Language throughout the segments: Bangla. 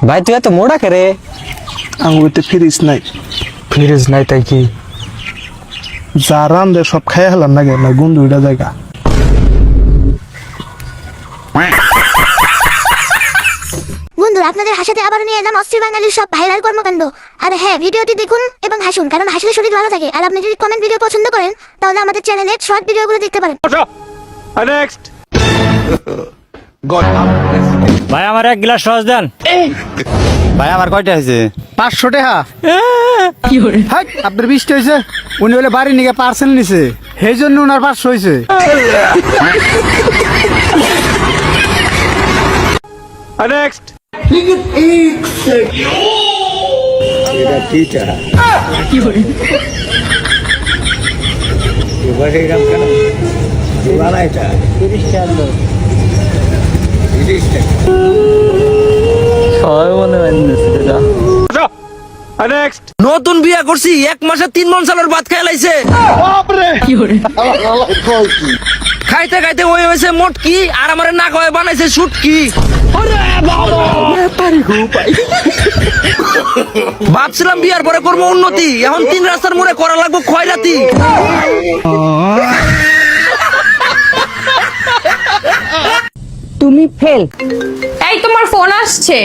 ভাই তুই এত মোড়া কে রে? আঙ্গুতে ফ্রিজ নাই তাই কি যা রান্ধে সব খাই হলাম না গেল গন্ধ উঠা জায়গা। বন্ধুরা আপনাদের হাসাতে আবার নিয়ে এলাম অস্থির বাঙালির সব ভাইরাল কর্মকাণ্ড। আর হ্যাঁ, ভিডিওটি দেখুন এবং হাসুন, কারণ হাসলে শরীর ভালো থাকে। আর আপনি যদি কমেন্ট ভিডিও পছন্দ করেন তাহলে আমাদের চ্যানেলে শর্ট ভিডিওগুলো দেখতে পারেন। নেক্সট ভাই আমার এক গ্লাস রস দেন। ভাই আমার কয়টা হয়েছে? 500 টাকা। আপনার 20 হয়েছে। উনি বলে বাড়ি নিয়ে পার্সেল নিছে, সেই জন্য ওনার 500 হয়েছে। নেক্সট নেক্সট নতুন বিয়া করছি 1 মাসে 3 মন চালের ভাত খেয়ে লাইছে। খাইতে খাইতে ওই হয়েছে মোটকি, আর আমার না কয়ে বানাইছে শুটকি। ভাবছিলাম বিয়ার পরে করবো উন্নতি, এখন 3 রাস্তার মোড়ে করা লাগবো খয়রাতি। তুমি ফেল। এই তোমার ফোন আসছে।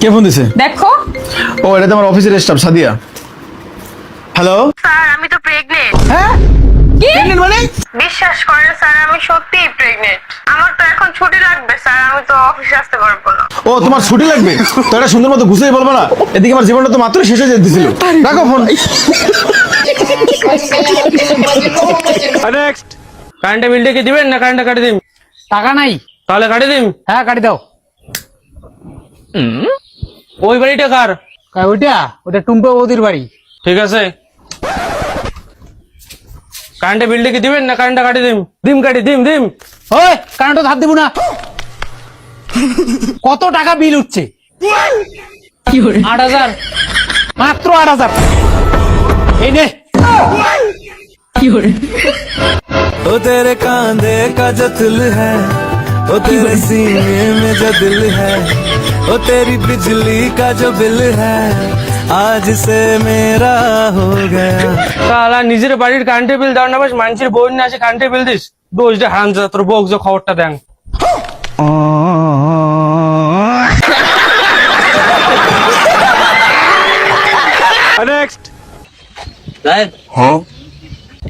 কে ফোন দিছে? দেখো। ও এটা তো আমার অফিসের স্টাফ সাদিয়া। হ্যালো স্যার আমি তো প্রেগনেন্ট। হ্যাঁ কি? প্রেগন্যান্ট মানে? বিশ্বাস করেন স্যার, আমি সত্যিই প্রেগনেন্ট। আমার তো এখন ছুটি লাগবে স্যার, আমি তো অফিসে আসতে পারবো না। ও তোমার ছুটি লাগবে তো এটা সুন্দর মতো গুছিয়ে বলবো না? এদিকে আমার জীবনটা তো মাত্র শেষ হয়ে যেতেছিল। রাখো ফোন। নেক্সট কারেন্টের বিলটা কি দিবেন না কারেন্টটা কাটি দিন? টাকা নাই। তাহলে কাটি দিন। হ্যাঁ কাটি দাও। ওই বাড়িটা কার? ওটা টুম্পা বৌদির বাড়ি। ঠিক আছে, কারেন্টের বিলটা কি দিবেন না কারেন্টটা কাটি দিন? দিম কাটি দিম দিম। ওই কারেন্ট হাত দিব না। কত টাকা বিল উঠছে? 8,000। মাত্র 8,000। এই নে। ओ तेरे कांधे का जो दिल है, ओ तेरे सीने में जो दिल है, ओ तेरी बिजली का जो बिल है, आज से मेरा हो गया। साला নিজের বাড়ির কারেন্টের বিল দাও না, বাস মানুষের বউ নিয়ে আসে কারেন্টের বিল দিস। দোষটা হারামজাদা, তোর বউক যে খবরটা দেন। নেক্সট হ্যাঁ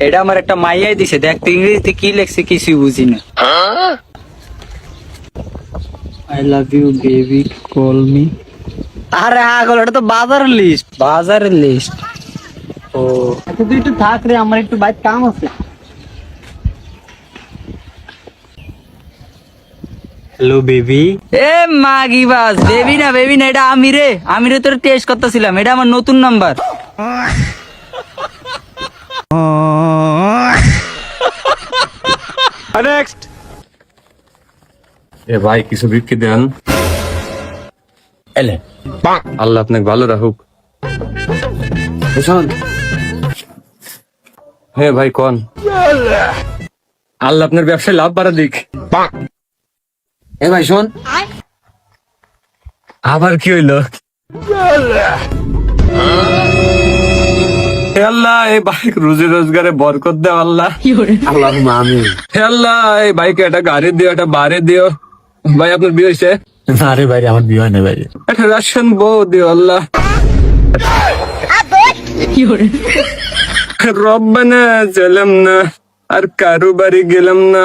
এটা আমার একটা মাইয়াই দিছে, দেখ তুই ইংরেজিতে কি লেখছে কিছুই বুঝি না। I love you baby call me. আরে আগল এটা তো বাজারের লিস্ট। বাজারের লিস্ট? ও আচ্ছা তুই একটু থাক রে, আমার একটু বাইরে কাম আছে। Hello baby. এ মাগি বাস, বেবি না এটা আমি রে। আমি রে তোর টেস্ট করতেছিলাম, এটা আমার নতুন নাম্বার। নেক্সট এ ভাই কিছু বিক্রি দেন। এলে আল্লাহ আপনাকে ভালো রাখুক। হ্যাঁ ভাই কোন, আল্লাহ আপনার ব্যবসায় লাভ বাড়া দিক। এ ভাই শোন, আবার কি হইলো? হে আল্লাহ এই বাইক রুজি রোজগারে বরকত দেও আল্লাহ। আল্লাহুম্মা আমিন। হে আল্লাহ এই বাইকে একটা গাড়ি দিও, একটা বাড়ি দিও। ভাই আপনার বিয়ে হয়েছে? না রে ভাই, আমার বিয়ে হয় না ভাই। একটা রাশন বউ দিও আল্লাহ। রব্বানা জালামনা আর কারো বাড়ি গেলাম না।